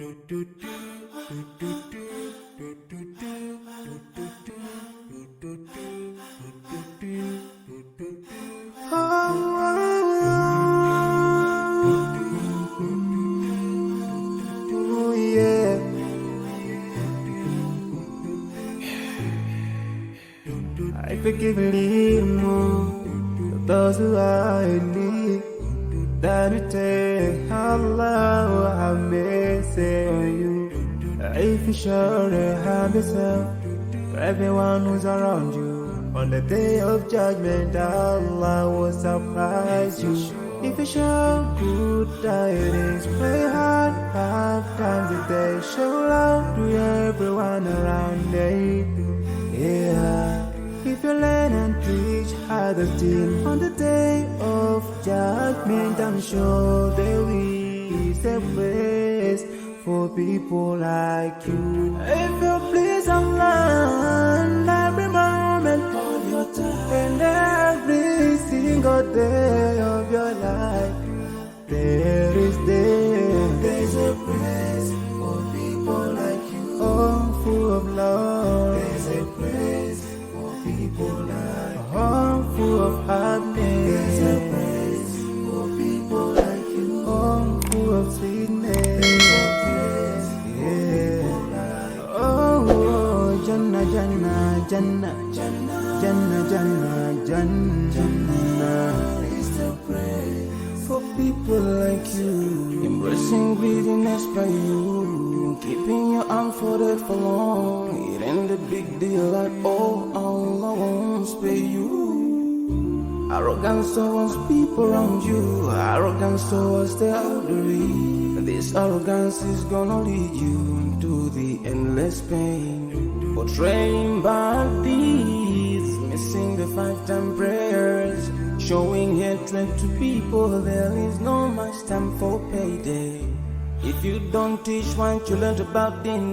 Oh yeah. I forgive those who are in need. That you take Allah have mercy on you. If you sure have yourself for everyone who's around you. On the day of judgment, Allah will surprise you. If you show good tidings, pray hard 5 times a day. Show love to everyone around you. Yeah. If you learn and teach others still on the day of judgment, I'm sure there is a place for people like you. If you please Allah every moment of your time and every single day of your life, there's a place for people like you. Oh, full of love. There's a place people like a home full of happiness. There's a place for people like you. Home full of sweetness. There's a place for people like you. Oh, Jannah, Jannah, Jannah, Jannah, Jannah, Jannah, Jannah. It's the place for people like you. Embracing greediness by you. Keeping your arm folded for long. It ain't a big deal at all. Allah won't spare you. Arrogance towards people around you. Arrogance towards the elderly. This arrogance is gonna lead you to the endless pain. Portraying bad deeds, missing the 5-time prayers, showing hatred to people. There is no much time for payday. If you don't teach what you learned about din